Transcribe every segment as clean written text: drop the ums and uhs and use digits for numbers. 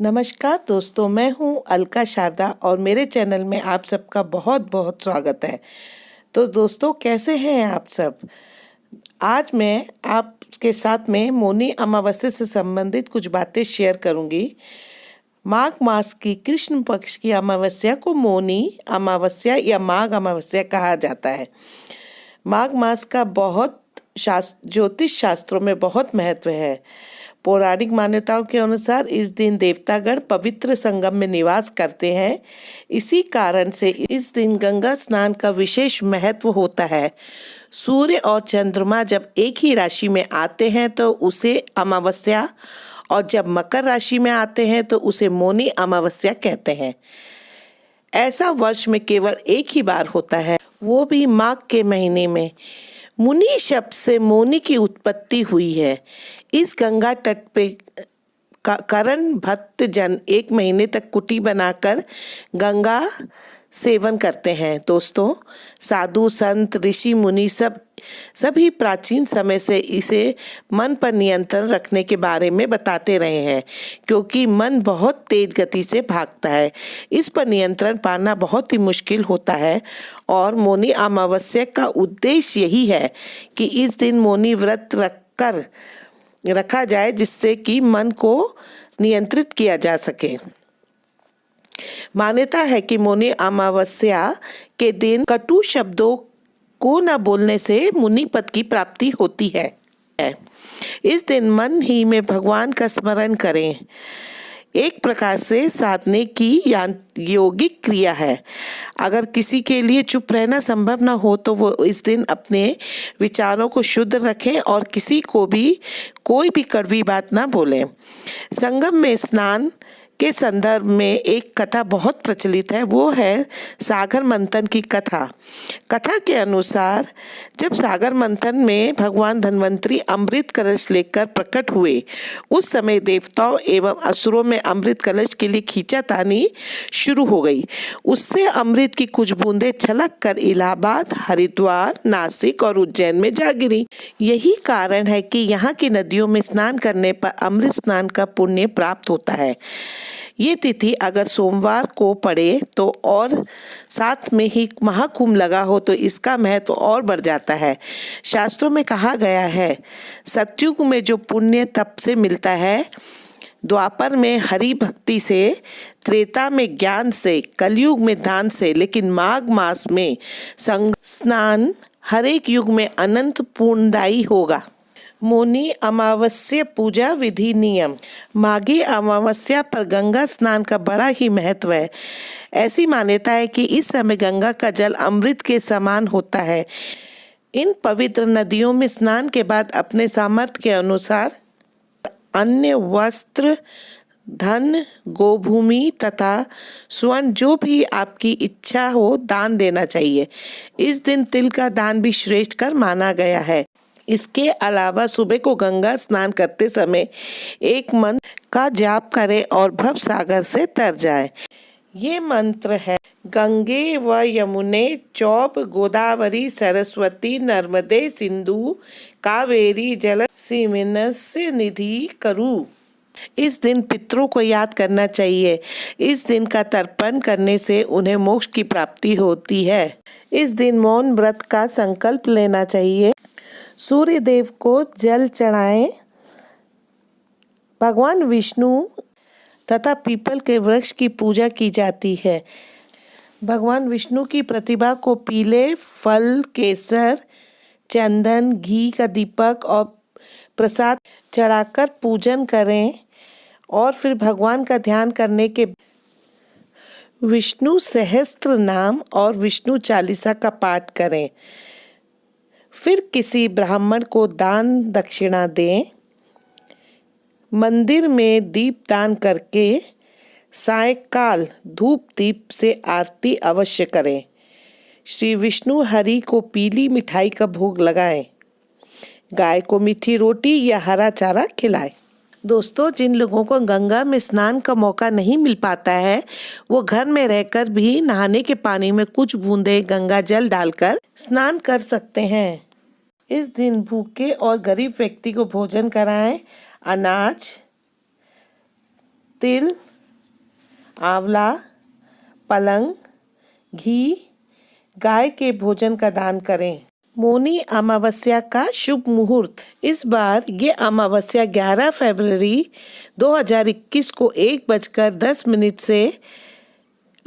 नमस्कार दोस्तों, मैं हूं अलका शारदा और मेरे चैनल में आप सबका बहुत बहुत स्वागत है। तो दोस्तों, कैसे हैं आप सब? आज मैं आपके साथ में मौनी अमावस्या से संबंधित कुछ बातें शेयर करूंगी। माघ मास की कृष्ण पक्ष की अमावस्या को मौनी अमावस्या या माघ अमावस्या कहा जाता है। माघ मास का ज्योतिष शास्त्रों में बहुत महत्व है। पौराणिक मान्यताओं के अनुसार इस दिन देवतागण पवित्र संगम में निवास करते हैं। इसी कारण से इस दिन गंगा स्नान का विशेष महत्व होता है। सूर्य और चंद्रमा जब एक ही राशि में आते हैं तो उसे अमावस्या, और जब मकर राशि में आते हैं तो उसे मौनी अमावस्या कहते हैं। ऐसा वर्ष में केवल एक ही बार होता है, वो भी माघ के महीने में। मुनि शब्द से मौनी की उत्पत्ति हुई है। इस गंगा तट पे करण भक्त जन एक महीने तक कुटी बनाकर गंगा सेवन करते हैं। दोस्तों, साधु संत ऋषि मुनि सभी प्राचीन समय से इसे मन पर नियंत्रण रखने के बारे में बताते रहे हैं, क्योंकि मन बहुत तेज गति से भागता है। इस पर नियंत्रण पाना बहुत ही मुश्किल होता है और मौनी अमावस्या का उद्देश्य यही है कि इस दिन मौनी व्रत रखा जाए, जिससे कि मन को नियंत्रित किया जा सके। मान्यता है कि मौनी अमावस्या के दिन कटु शब्दों को न बोलने से मुनि पद की प्राप्ति होती है। इस दिन मन ही में भगवान का स्मरण करें। एक प्रकार से साधने की योगिक क्रिया है। अगर किसी के लिए चुप रहना संभव न हो तो वो इस दिन अपने विचारों को शुद्ध रखें और किसी को भी कोई भी कड़वी बात ना बोलें। संगम में स्नान के संदर्भ में एक कथा बहुत प्रचलित है, वो है सागर मंथन की कथा। कथा के अनुसार जब सागर मंथन में भगवान धन्वंतरी अमृत कलश लेकर प्रकट हुए, उस समय देवताओं एवं असुरों में अमृत कलश के लिए खींचातानी शुरू हो गई। उससे अमृत की कुछ बूंदें छलक कर इलाहाबाद, हरिद्वार, नासिक और उज्जैन में जा गिरी। यही कारण है कि यहाँ की नदियों में स्नान करने पर अमृत स्नान का पुण्य प्राप्त होता है। ये तिथि अगर सोमवार को पड़े तो और साथ में ही महाकुंभ लगा हो तो इसका महत्व और बढ़ जाता है। शास्त्रों में कहा गया है, सतयुग में जो पुण्य तप से मिलता है, द्वापर में हरि भक्ति से, त्रेता में ज्ञान से, कलयुग में दान से, लेकिन माघ मास में संग स्नान हर एक युग में अनंत पुण्यदायी होगा। मौनी अमावस्या पूजा विधि नियम। माघी अमावस्या पर गंगा स्नान का बड़ा ही महत्व है। ऐसी मान्यता है कि इस समय गंगा का जल अमृत के समान होता है। इन पवित्र नदियों में स्नान के बाद अपने सामर्थ्य के अनुसार अन्य वस्त्र, धन, गोभूमि तथा स्वर्ण, जो भी आपकी इच्छा हो, दान देना चाहिए। इस दिन तिल का दान भी श्रेष्ठ कर माना गया है। इसके अलावा सुबह को गंगा स्नान करते समय एक मंत्र का जाप करें और भव सागर से तर जाए। ये मंत्र है, गंगे व यमुने चौब गोदावरी सरस्वती नर्मदे सिंधु कावेरी जलस्मिन्नस्य निधि करु। इस दिन पितरों को याद करना चाहिए। इस दिन का तर्पण करने से उन्हें मोक्ष की प्राप्ति होती है। इस दिन मौन व्रत का संकल्प लेना चाहिए। सूर्य देव को जल चढ़ाएं। भगवान विष्णु तथा पीपल के वृक्ष की पूजा की जाती है। भगवान विष्णु की प्रतिभा को पीले फल, केसर, चंदन, घी का दीपक और प्रसाद चढ़ाकर पूजन करें और फिर भगवान का ध्यान करने के विष्णु सहस्त्र नाम और विष्णु चालीसा का पाठ करें। फिर किसी ब्राह्मण को दान दक्षिणा दें। मंदिर में दीप दान करके सायंकाल धूप दीप से आरती अवश्य करें। श्री विष्णु हरि को पीली मिठाई का भोग लगाएं। गाय को मीठी रोटी या हरा चारा खिलाएं। दोस्तों, जिन लोगों को गंगा में स्नान का मौका नहीं मिल पाता है, वो घर में रहकर भी नहाने के पानी में कुछ बूंदे गंगा जल डालकर स्नान कर सकते हैं। इस दिन भूखे और गरीब व्यक्ति को भोजन कराएं। अनाज, तिल, आंवला, पलंग, घी, गाय के भोजन का दान करें। मौनी अमावस्या का शुभ मुहूर्त। इस बार ये अमावस्या 11 फरवरी 2021 को 1:10 से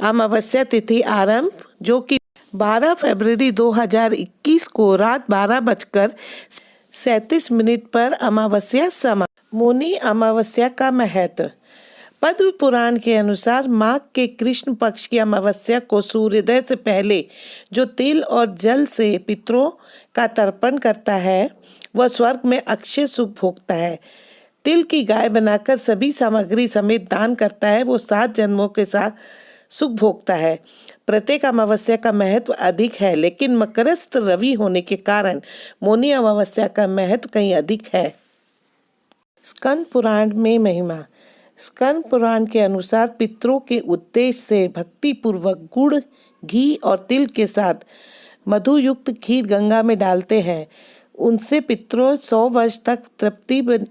अमावस्या तिथि आरंभ, जो कि 12 फरवरी 2021 को रात 12:37 पर अमावस्या समाप्त। मौनी अमावस्या का महत्व। पद्म पुराण के अनुसार माघ के कृष्ण पक्ष की अमावस्या को सूर्योदय से पहले जो तिल और जल से पितरों का तर्पण करता है वह स्वर्ग में अक्षय सुख भोगता है। तिल की गाय बनाकर सभी सामग्री समेत दान करता है वो 7 जन्मों के साथ सुख भोगता है। प्रत्येक अमावस्या का महत्व अधिक है, लेकिन मकरस्थ रवि होने के कारण मौनी अमावस्या का महत्व कहीं अधिक है। स्कंद पुराण में महिमा। स्कंद पुराण के अनुसार पितरों के उद्देश्य से भक्ति पूर्वक गुड़, घी और तिल के साथ मधु युक्त खीर गंगा में डालते हैं। उनसे पितरों 100 वर्ष तक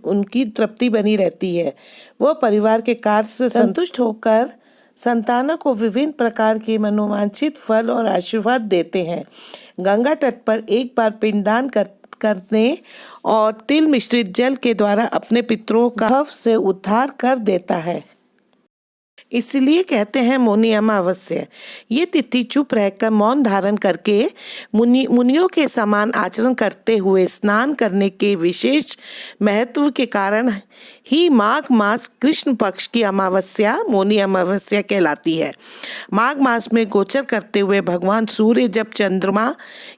उनकी तृप्ति बनी रहती है। वह परिवार के कार्य से संतुष्ट होकर संतानों को विभिन्न प्रकार के मनोवांछित फल और आशीर्वाद देते हैं। गंगा तट पर एक बार पिंडदान करने और तिल मिश्रित जल के द्वारा अपने पितरों का भव से उद्धार कर देता है। इसलिए कहते हैं मौनी अमावस्या। ये तिथि चुप रहकर मौन धारण करके मुनियों के समान आचरण करते हुए स्नान करने के विशेष महत्व के कारण ही माघ मास कृष्ण पक्ष की अमावस्या मौनी अमावस्या कहलाती है। माघ मास में गोचर करते हुए भगवान सूर्य जब चंद्रमा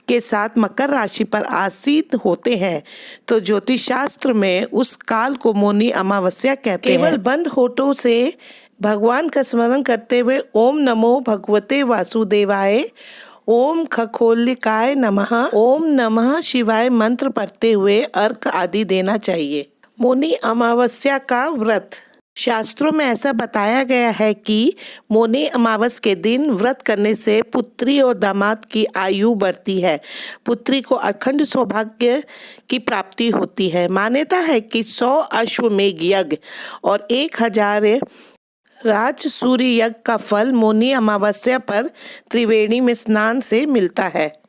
के साथ मकर राशि पर आसीन होते हैं तो ज्योतिष शास्त्र में उस काल को मौनी अमावस्या कहते हैं। केवल बंद होठों से भगवान का स्मरण करते हुए ओम नमो भगवते वासुदेवाय, ओम खगोलिकाय नमः, ओम नमः शिवाय मंत्र पढ़ते हुए अर्घ आदि देना चाहिए। मौनी अमावस्या का व्रत। शास्त्रों में ऐसा बताया गया है कि मौनी अमावस के दिन व्रत करने से पुत्री और दामाद की आयु बढ़ती है, पुत्री को अखंड सौभाग्य की प्राप्ति होती है। मान्यता है कि 100 अश्वमेघ यज्ञ और 1000 राज सूर्य यज्ञ का फल मौनी अमावस्या पर त्रिवेणी में स्नान से मिलता है।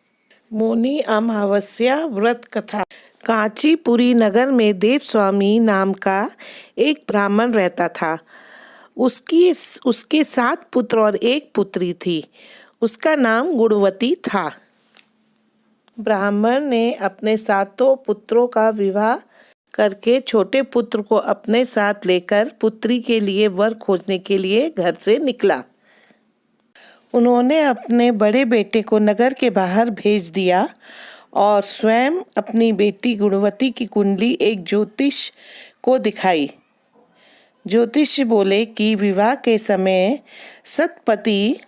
मौनी अमावस्या व्रत कथा। कांचीपुरी नगर में देवस्वामी नाम का एक ब्राह्मण रहता था। उसके 7 पुत्र और 1 पुत्री थी। उसका नाम गुणवती था। ब्राह्मण ने अपने 7 पुत्रों का विवाह करके छोटे पुत्र को अपने साथ लेकर पुत्री के लिए वर खोजने के लिए घर से निकला। उन्होंने अपने बड़े बेटे को नगर के बाहर भेज दिया और स्वयं अपनी बेटी गुणवती की कुंडली एक ज्योतिष को दिखाई। ज्योतिष बोले कि विवाह के समय सतपति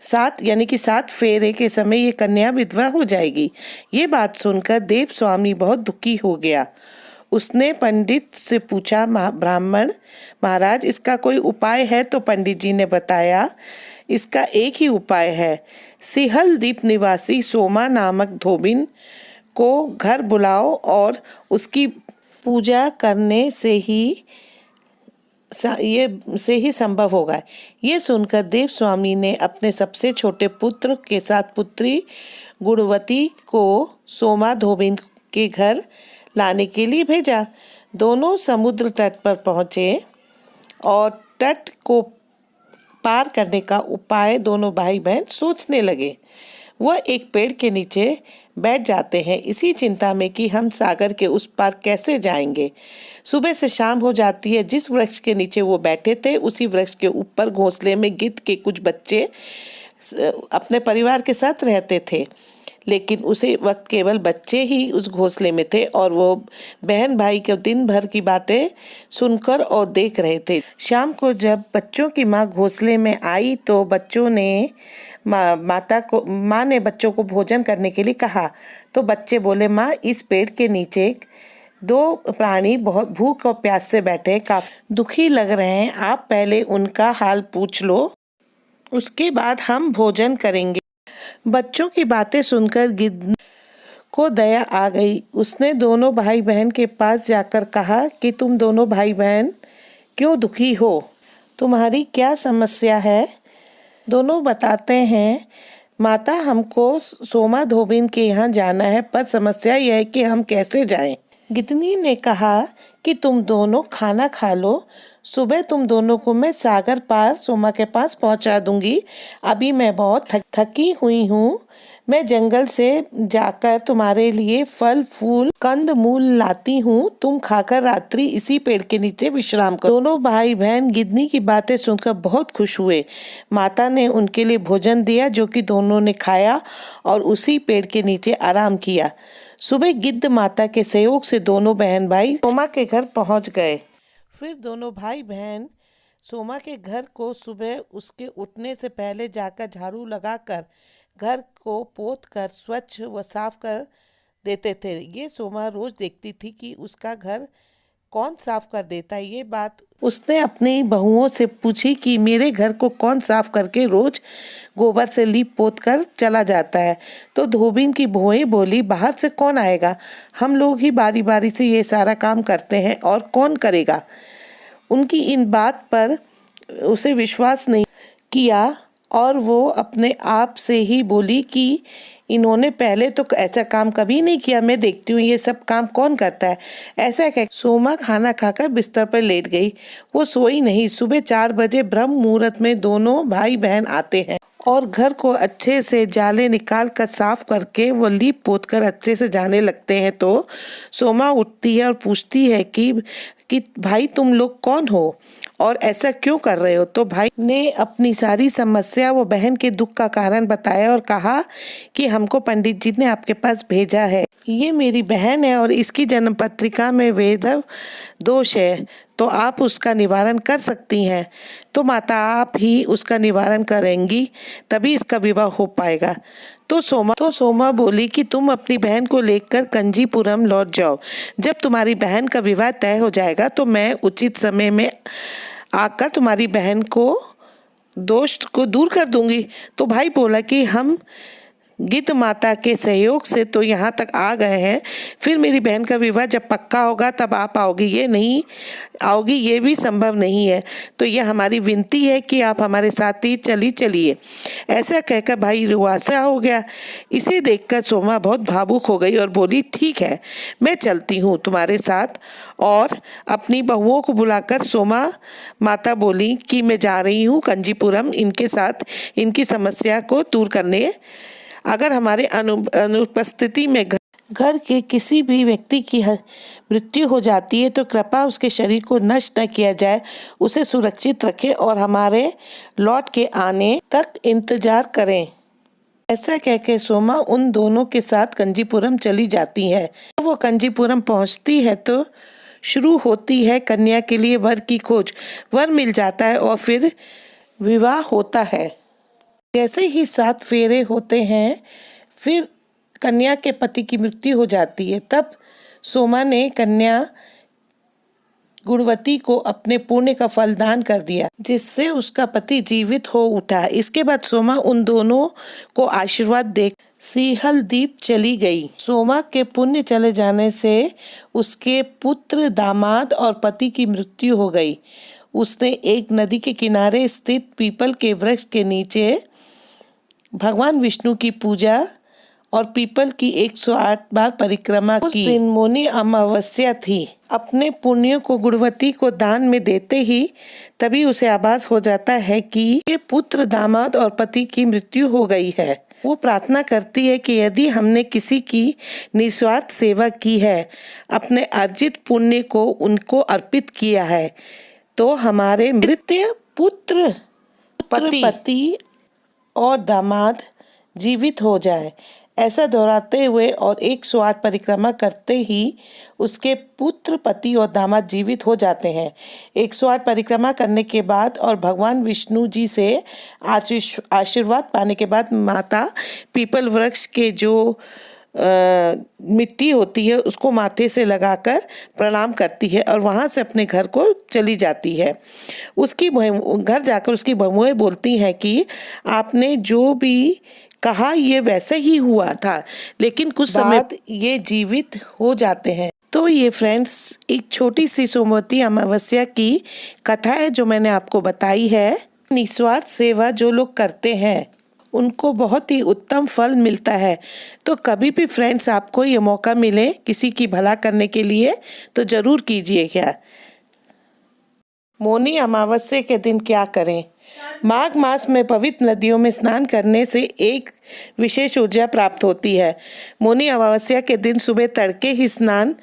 7 फेरे के समय ये कन्या विधवा हो जाएगी। ये बात सुनकर देव स्वामी बहुत दुखी हो गया। उसने पंडित से पूछा, ब्राह्मण महाराज इसका कोई उपाय है? तो पंडित जी ने बताया, इसका एक ही उपाय है। सिहल द्वीप निवासी सोमा नामक धोबिन को घर बुलाओ और उसकी पूजा करने से ही संभव होगा। ये सुनकर देव स्वामी ने अपने सबसे छोटे पुत्र के साथ पुत्री गुणवती को सोमा धोबिन के घर लाने के लिए भेजा। दोनों समुद्र तट पर पहुँचे और तट को पार करने का उपाय दोनों भाई बहन सोचने लगे। वह एक पेड़ के नीचे बैठ जाते हैं, इसी चिंता में कि हम सागर के उस पार कैसे जाएंगे। सुबह से शाम हो जाती है। जिस वृक्ष के नीचे वो बैठे थे उसी वृक्ष के ऊपर घोंसले में गिद्ध के कुछ बच्चे अपने परिवार के साथ रहते थे, लेकिन उसी वक्त केवल बच्चे ही उस घोंसले में थे और वो बहन भाई के दिन भर की बातें सुनकर और देख रहे थे। शाम को जब बच्चों की माँ घोंसले में आई तो बच्चों ने माँ ने बच्चों को भोजन करने के लिए कहा। तो बच्चे बोले, माँ इस पेड़ के नीचे 2 प्राणी बहुत भूख और प्यास से बैठे, काफी दुखी लग रहे हैं। आप पहले उनका हाल पूछ लो, उसके बाद हम भोजन करेंगे। बच्चों की बातें सुनकर गिद्ध को दया आ गई। उसने दोनों भाई बहन के पास जाकर कहा कि तुम दोनों भाई बहन क्यों दुखी हो? तुम्हारी क्या समस्या है? दोनों बताते हैं, माता हमको सोमा धोबिन के यहाँ जाना है, पर समस्या यह है कि हम कैसे जाएं। गिदनी ने कहा कि तुम दोनों खाना खा लो, सुबह तुम दोनों को मैं सागर पार सोमा के पास पहुंचा दूंगी। अभी मैं बहुत थकी हुई हूँ। मैं जंगल से जाकर तुम्हारे लिए फल फूल कंद मूल लाती हूँ, तुम खाकर रात्रि इसी पेड़ के नीचे विश्राम करो। दोनों भाई बहन गिदनी की बातें सुनकर बहुत खुश हुए। माता ने उनके लिए भोजन दिया जो कि दोनों ने खाया और उसी पेड़ के नीचे आराम किया। सुबह गिद्ध माता के सहयोग से दोनों बहन भाई सोमा के घर पहुंच गए। फिर दोनों भाई बहन सोमा के घर को सुबह उसके उठने से पहले जाकर झाड़ू लगाकर घर को पोत कर स्वच्छ व साफ कर देते थे। ये सोमा रोज देखती थी कि उसका घर कौन साफ कर देता है। ये बात उसने अपनी बहुओं से पूछी कि मेरे घर को कौन साफ करके रोज गोबर से लीप पोत कर चला जाता है। तो धोबिन की बहुएं बोली, बाहर से कौन आएगा, हम लोग ही बारी बारी से ये सारा काम करते हैं और कौन करेगा। उनकी इन बात पर उसे विश्वास नहीं किया और वो अपने आप से ही बोली कि इन्होंने पहले तो ऐसा काम कभी नहीं किया, मैं देखती हूँ ये सब काम कौन करता है। ऐसा कह सोमा खाना खाकर बिस्तर पर लेट गई। वो सोई नहीं। सुबह 4 बजे ब्रह्म मुहूर्त में दोनों भाई बहन आते हैं और घर को अच्छे से जाले निकाल कर साफ करके वो लीप पोत कर अच्छे से जाने लगते हैं। तो सोमा उठती है और पूछती है कि भाई तुम लोग कौन हो और ऐसा क्यों कर रहे हो। तो भाई ने अपनी सारी समस्या वो बहन के दुख का कारण बताया और कहा कि हमको पंडित जी ने आपके पास भेजा है। ये मेरी बहन है और इसकी जन्म पत्रिका में वेद दोष है, तो आप उसका निवारण कर सकती हैं। तो माता आप ही उसका निवारण करेंगी, तभी इसका विवाह हो पाएगा। तो सोमा बोली कि तुम अपनी बहन को लेकर कंजीपुरम लौट जाओ। जब तुम्हारी बहन का विवाह तय हो जाएगा तो मैं उचित समय में आकर तुम्हारी बहन को दोष को दूर कर दूंगी। तो भाई बोला कि हम गिद्ध माता के सहयोग से तो यहाँ तक आ गए हैं, फिर मेरी बहन का विवाह जब पक्का होगा तब आप आओगी, ये नहीं आओगी ये भी संभव नहीं है। तो ये हमारी विनती है कि आप हमारे साथ ही चलिए। ऐसा कहकर भाई रुआसा हो गया। इसे देखकर सोमा बहुत भावुक हो गई और बोली, ठीक है मैं चलती हूँ तुम्हारे साथ। और अपनी बहुओं को बुलाकर सोमा माता बोली कि मैं जा रही हूँ कंजीपुरम इनके साथ इनकी समस्या को दूर करने। अगर हमारे अनुपस्थिति में घर के किसी भी व्यक्ति की मृत्यु हो जाती है तो कृपया उसके शरीर को नष्ट न किया जाए, उसे सुरक्षित रखें और हमारे लौट के आने तक इंतजार करें। ऐसा कहकर सोमा उन दोनों के साथ कंजीपुरम चली जाती है। वो कंजीपुरम पहुंचती है तो शुरू होती है कन्या के लिए वर की खोज। वर मिल जाता है और फिर विवाह होता है। जैसे ही 7 फेरे होते हैं फिर कन्या के पति की मृत्यु हो जाती है। तब सोमा ने कन्या गुणवती को अपने पुण्य का फल दान कर दिया, जिससे उसका पति जीवित हो उठा। इसके बाद सोमा उन दोनों को आशीर्वाद दे सीहल द्वीप चली गई। सोमा के पुण्य चले जाने से उसके पुत्र, दामाद और पति की मृत्यु हो गई। उसने एक नदी के किनारे स्थित पीपल के वृक्ष के नीचे भगवान विष्णु की पूजा और पीपल की 108 बार परिक्रमा की। उस दिन मौनी अमावस्या थी। अपने पुण्यों को गुणवती को दान में देते ही तभी उसे आभास हो जाता है कि ये पुत्र, दामाद और पति की मृत्यु हो गई है। वो प्रार्थना करती है कि यदि हमने किसी की निस्वार्थ सेवा की है, अपने अर्जित पुण्य को उनको अर्पित किया है, तो हमारे मृत पुत्र, पति और दामाद जीवित हो जाए। ऐसा दोहराते हुए और 108 परिक्रमा करते ही उसके पुत्र, पति और दामाद जीवित हो जाते हैं। 108 परिक्रमा करने के बाद और भगवान विष्णु जी से आशीर्वाद पाने के बाद माता पीपल वृक्ष के जो मिट्टी होती है उसको माथे से लगाकर प्रणाम करती है और वहाँ से अपने घर को चली जाती है। उसकी घर जाकर उसकी बहुएं बोलती हैं कि आपने जो भी कहा ये वैसे ही हुआ था, लेकिन कुछ समय बाद ये जीवित हो जाते हैं। तो ये फ्रेंड्स एक छोटी सी सोमवती अमावस्या की कथा है जो मैंने आपको बताई है। निस्वार्थ सेवा जो लोग करते हैं उनको बहुत ही उत्तम फल मिलता है। तो कभी भी फ्रेंड्स आपको ये मौका मिले किसी की भला करने के लिए तो ज़रूर कीजिएगा। मौनी अमावस्या के दिन क्या करें? माघ मास में पवित्र नदियों में स्नान करने से एक विशेष ऊर्जा प्राप्त होती है। मौनी अमावस्या के दिन सुबह तड़के ही स्नान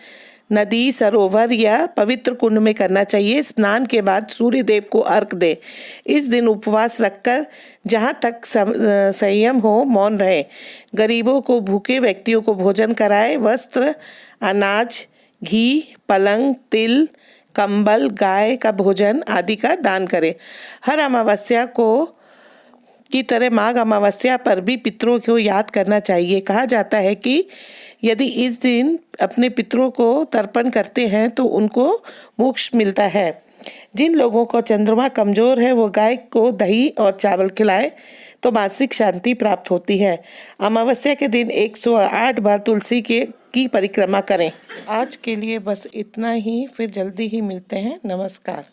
नदी, सरोवर या पवित्र कुंड में करना चाहिए। स्नान के बाद सूर्य देव को अर्घ दे। इस दिन उपवास रखकर जहाँ तक संयम हो मौन रहे। गरीबों को, भूखे व्यक्तियों को भोजन कराए। वस्त्र, अनाज, घी, पलंग, तिल, कंबल, गाय का भोजन आदि का दान करें। हर अमावस्या की तरह माघ अमावस्या पर भी पितरों को याद करना चाहिए। कहा जाता है कि यदि इस दिन अपने पितरों को तर्पण करते हैं तो उनको मोक्ष मिलता है। जिन लोगों को चंद्रमा कमजोर है वो गाय को दही और चावल खिलाए तो मानसिक शांति प्राप्त होती है। अमावस्या के दिन 108 बार तुलसी की परिक्रमा करें। आज के लिए बस इतना ही, फिर जल्दी ही मिलते हैं। नमस्कार।